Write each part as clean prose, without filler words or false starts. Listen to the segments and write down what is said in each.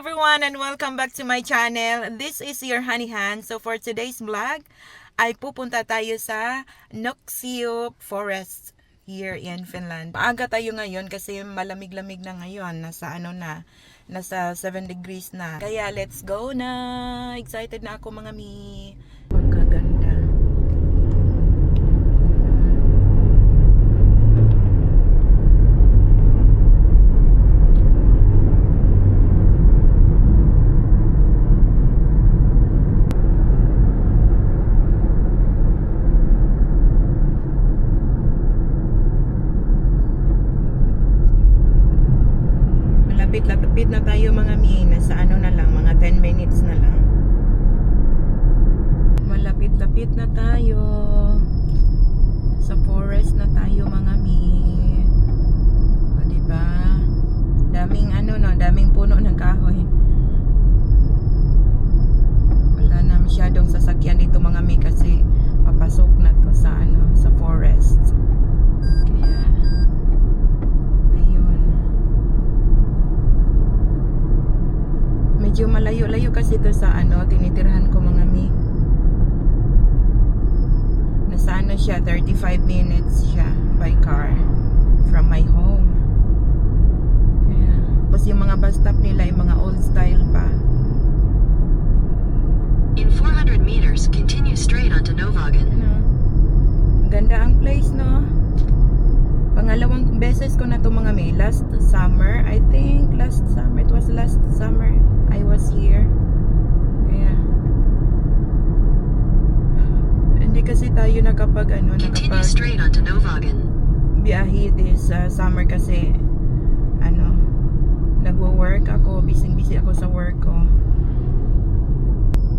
everyone and welcome back to my channel. This is your Honey Han. So for today's vlog, ay pupunta tayo sa Nuuksio Forest here in Finland. Maaga tayo ngayon kasi malamig-lamig na ngayon. Nasa 7 degrees na. Kaya let's go na! Excited na ako mga mi. Pagkaganda. Lapit na tayo mga mi, nasa na lang, mga 10 minutes na lang. Malapit-lapit na tayo. Sa forest na tayo mga mi. O diba? Daming puno ng kahoy. Wala na masyadong sasakyan dito mga mi kasi papasok na to sa forest. Kaya medyo malayo-layo kasi ito sa tinitirhan ko mga mi. Nasa siya, 35 minutes siya by car from my home. Kaya, tapos yung mga bus stop nila ay mga old style pa. In 400 meters, continue straight onto Novagen. Ganda ang place, no? Pangalawang beses ko na to mga mi. Last summer, I think. It was last summer. I was here. Kaya hindi kasi tayo Continue straight onto Novagen. biyahe this summer kasi nagwo-work ako, busy ako sa work ko.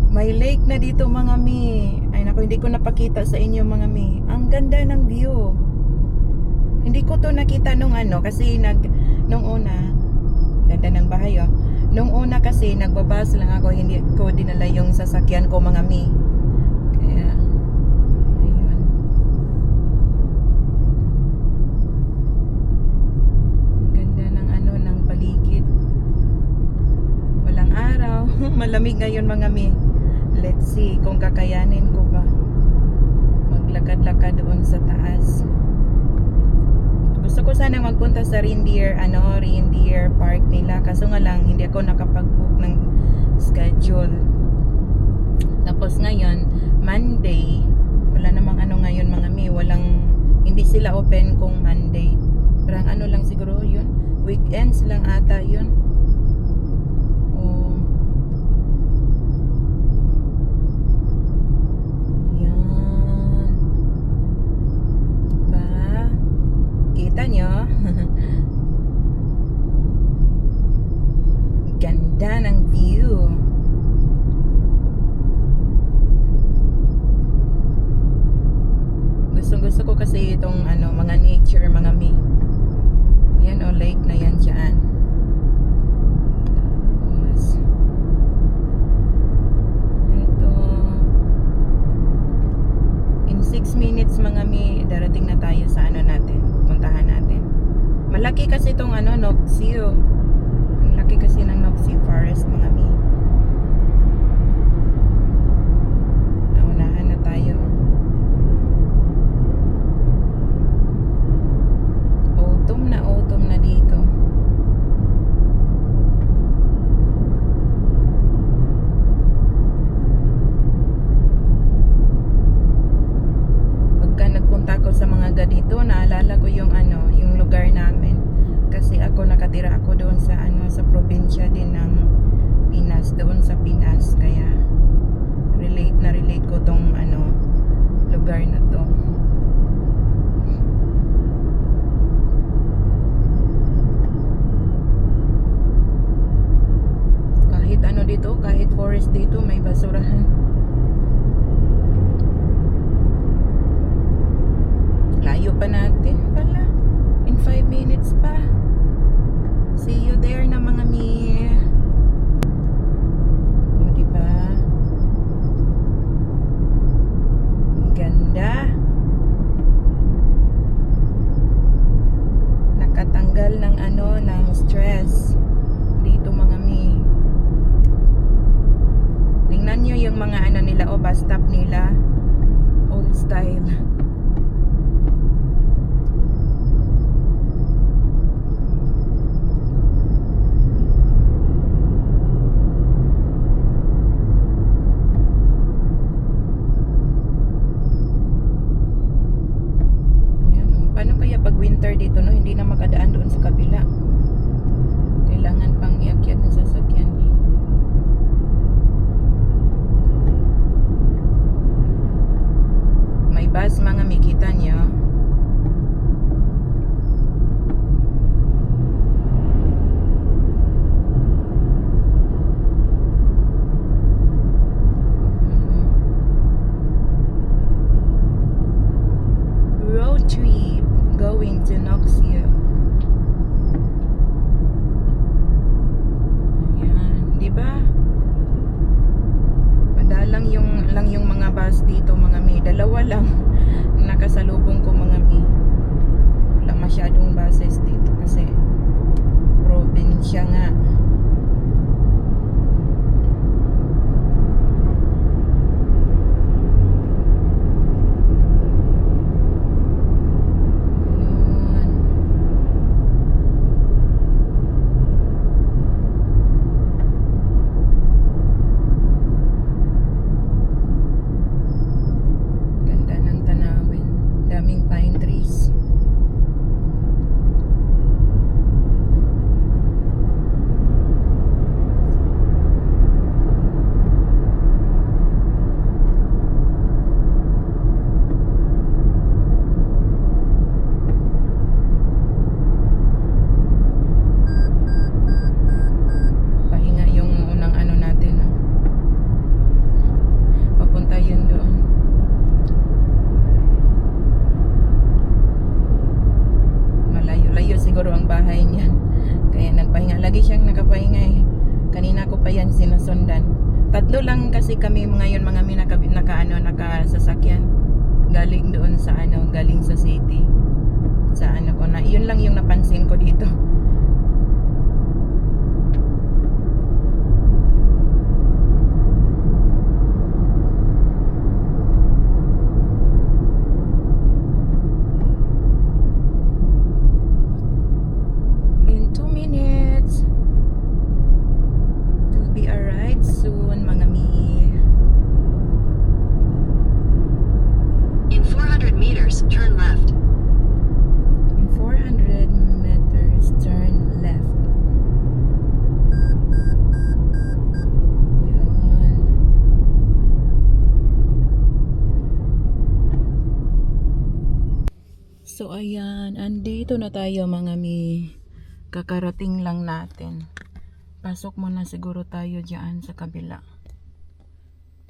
May lake na dito mga mi. Ay naku, hindi ko napakita sa inyo mga mi. Ang ganda ng view. Hindi ko to nakita nung kasi nung una ganda ng bahay oh. Nung una kasi nagbabas lang ako, hindi ko dinala yung sasakyan ko mga mi. Kaya ayun. Ganda ng paligid. Walang araw. Malamig ngayon mga mi. Let's see kung kakayanin ko ba maglakad-lakad doon sa taas. Gusto ko sana magpunta sa reindeer park nila, kaso nga lang hindi ako nakapag-book ng schedule. Tapos ngayon Monday, wala namang ngayon mga mi, hindi sila open kung Monday. Parang lang siguro yun, weekends lang ata yun. Nyo ganda ng view. Gusto ko kasi itong mga nature mga mi. Yan lake na yan dyan. Tapos ito in 6 minutes mga mi, darating na tayo sa natin, puntahan natin. Malaki kasi itong Nuuksio. Ang laki kasi ng Nuuksio Forest mga mi. Naunahan na tayo. Autumn na dito. Pagka nagpunta ko sa mga ganito, naalala ko yung lugar namin. Kasi nakatira ako doon sa probinsya din ng Pinas, doon sa Pinas. Kaya relate ko tong lugar na to. Kahit forest dito, may basurahan. Layo pa natin pala. In 5 minutes pa. See you there na mga mi. O diba? Ganda. Nakatanggal ng stress dito mga mi. yung mga ano nila, o bus stop nila. Old style. Ayan, oh. Paano kaya pag winter dito, no? Hindi na makadaan doon sa kabila. Kailangan pang iakyat ng sasakyan eh. May bus mga mikita niyo. Road trip going to Noxio. Ayan, di ba? Madalang yung mga bus dito, mga may dalawa lang nakasalubong ko, mga may. Wala masyadong buses dito kasi probinsya nga. Yun. Ganda ng tanawin. Daming pine trees. Pahinga yung unang ano natin, no? Papunta yun doon. Malayo-layo siguro ang bahay niyan. Kaya nagpahinga. Lagi siyang nakapahinga eh. Kanina ko pa yan sinusundan. Tatlo lang kasi kami ngayon, mga may nakasasakyan. Galing doon sa galing sa city. Sa ko na. Yun lang yung napansin ko dito. In 2 minutes will be arrived soon, mga mi. In 400 meters, turn left. In 400 meters, turn left. Yun. So ayan, andito na tayo, mga mi. Kakarating lang natin. Pasok muna siguro tayo diyan sa kabila.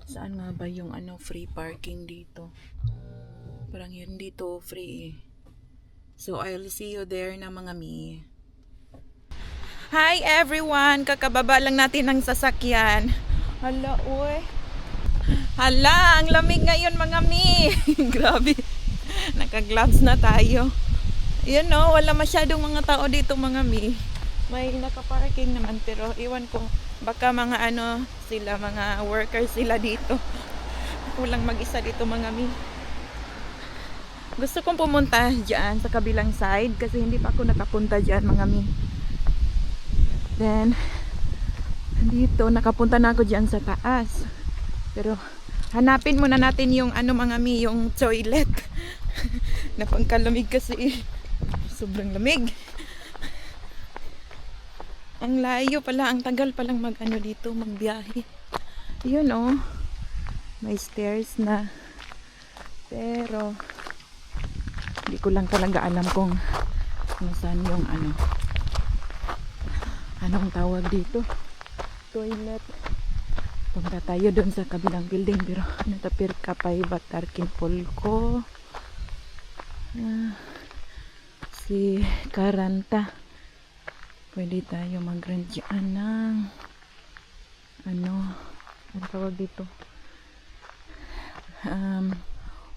Saan nga ba yung free parking dito? Parang yun dito free eh. So I'll see you there na, mga mi. Hi everyone! Kakababa lang natin ng sasakyan. Hala, uy. Hala, ang lamig ngayon, mga mi. Grabe. Naka-gloves na tayo. Yun, no, wala masyadong mga tao dito, mga mi. May naka-parking naman, pero iwan ko, baka mga sila, mga workers sila dito. Ako lang mag-isa dito, mga mi. Gusto kong pumunta dyan sa kabilang side kasi hindi pa ako nakapunta dyan, mga mi. Then dito nakapunta na ako dyan sa taas. Pero hanapin muna natin yung mga mi, yung toilet. Napangkalamig kasi. Sobrang lamig. Ang layo pala, ang tagal palang dito, magbiyahe. Yun oh. May stairs na. Pero hindi ko lang talaga alam kung saan yung anong tawag dito, toilet. Punta tayo doon sa kabilang building, pero natapir ka pa batarkin polko. Si Karanta. Pwede tayo mag-rent dyan ng ang tawag dito,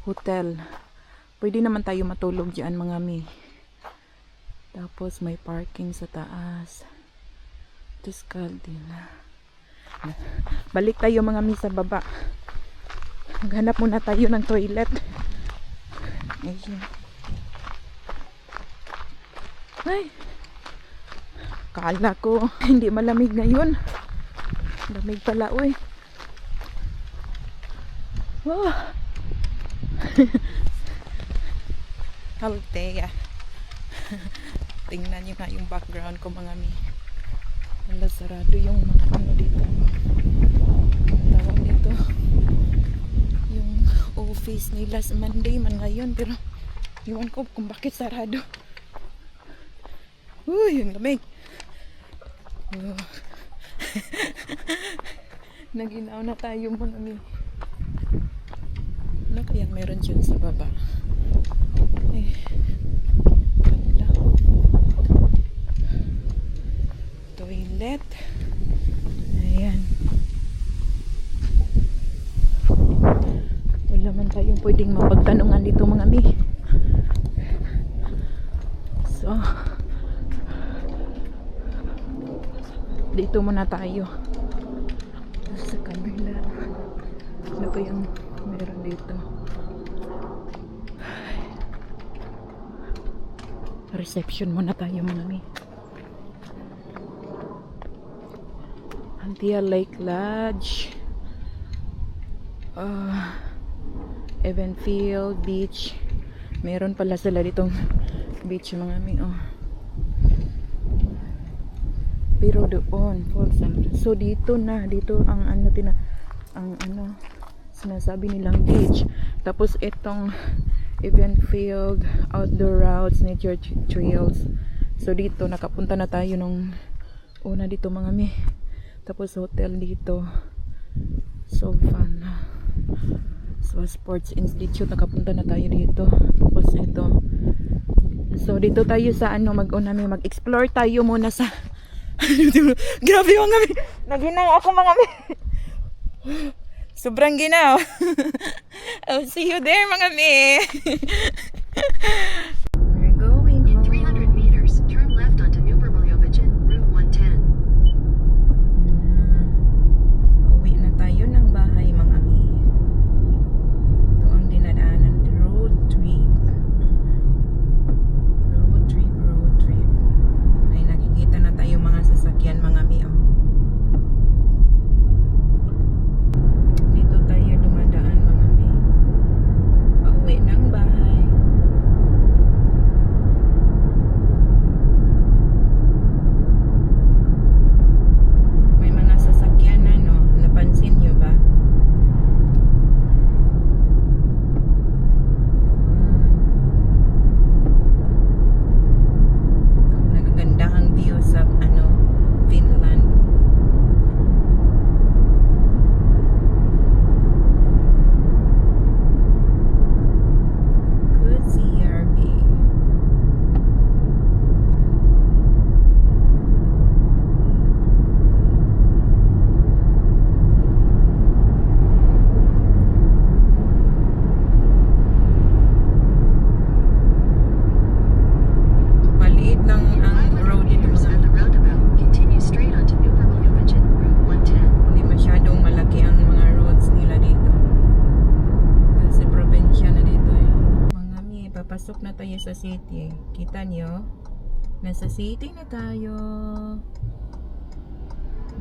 hotel. Pwede naman tayo matulog dyan, mga mi. Tapos may parking sa taas. Tuscaldina. Balik tayo mga mi sa baba. Maghanap muna tayo ng toilet. Ayun. Ay. Kala ko hindi malamig ngayon. Lamig pala, uy. Oh. Altea. Tingnan nyo nga yung background ko mga mi. Wala, sarado yung mga ano dito. Ang tawag dito. Yung office nila sa Monday man ngayon. Pero iwan ko kung bakit sarado. Uy, yung lamig. Oh. Naginaw na tayo mga mi. Ano kaya meron dyan sa baba? Eh, wala. Toilet. Ayan. Wala man tayong pwedeng mapagtanungan dito mga mi. So, dito muna tayo. Sa kabila. Ano pa yung meron dito? Reception muna tayo mga mi. Antia Lake Lodge. Evenfield Beach. Meron pala sila ditong beach mga mi. Oh. Pero doon, so dito na, dito ang ano sinasabi nilang beach. Tapos itong Evenfield outdoor routes, nature trails. So dito nakapunta na tayo nung una dito mga mi. Tapos hotel dito. So fun. So Sports Institute, nakapunta na tayo dito. Tapos ito. So dito tayo sa ano, mag-explore tayo muna sa grabe mga mi. Naginaw ako mga mi. Sobrang ginaw. I'll see you there mga mi. We're going In home. 300 meters, turn left onto New Bermiljovic, Route 110. Uwi na tayo ng bahay mga mi. Ito ang dinadaanan. Road trip. Road trip. Ay nakikita na tayo mga sasakyan mga mi. Oh. Dito tayo dumadaan mga mi. Pauwi ng bahay. May mga sasakyan na no. Napansin nyo ba? Nagagandahang view sa ano, Finland. Kuusijärvi. Maliit lang ang road 500 dito meters mga at the roundabout, continue straight onto New Bermiljovic, Route 110. hindi masyadong malaki ang mga roads nila dito. Kasi probinsya na dito eh. Mga mi, papasok na tayo sa city. Kita nyo? Nasa city na tayo.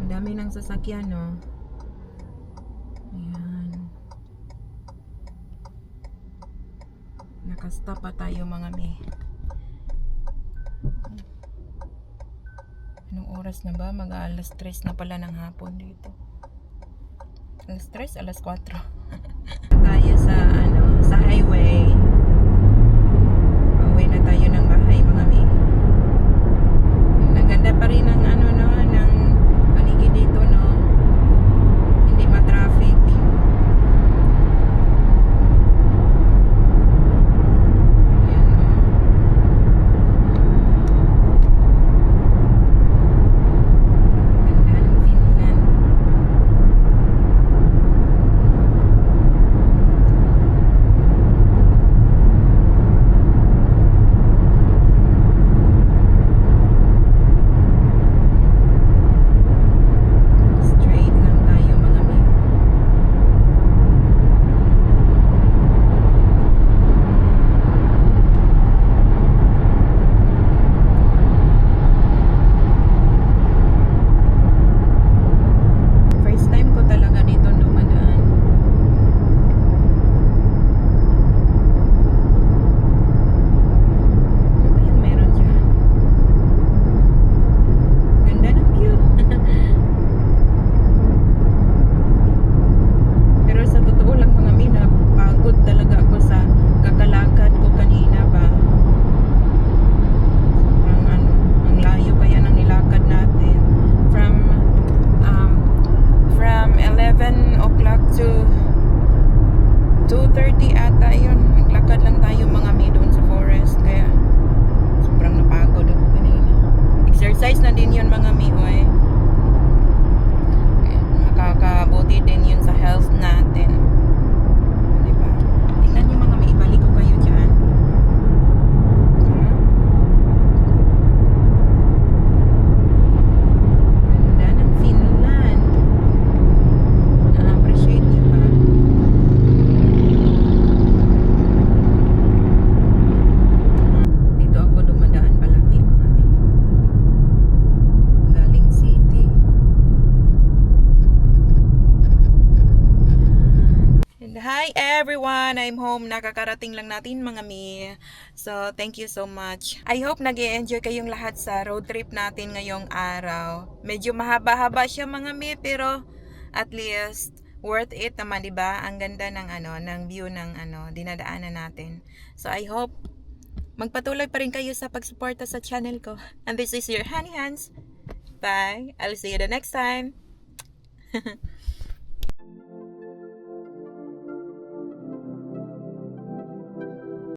Madami ng sasakyan no. Ayan. Nakastop pa tayo mga mi. Anong oras na ba? Mag-alas 3 na pala ng hapon dito. Alas 3, alas 4. Tayo sa ano, sa highway. Pauwi na tayo ng bahay mga mi. Naganda pa rin ang ano no, ng paligid dito no. Hindi ma-traffic. Ayan o. Ganda ng Finland. mga mioy. Makakabuti din yun sa health natin. Diba? Tingnan nyo mga may ibalik ko kayo dyan. Ganda ng Finland. Na-appreciate nyo ba? Dito ako dumadaan palagi mga may. Galing city. And hi everyone! I'm home. Nakakarating lang natin mga mi. So, thank you so much. I hope nag-enjoy kayong lahat sa road trip natin ngayong araw. Medyo mahaba-haba siya mga mi, pero at least worth it naman, 'di ba? Ang ganda ng ng view ng dinadaanan natin. So, I hope magpatuloy pa rin kayo sa pagsuporta sa channel ko. And this is your Honey Hands. Bye! I'll see you the next time.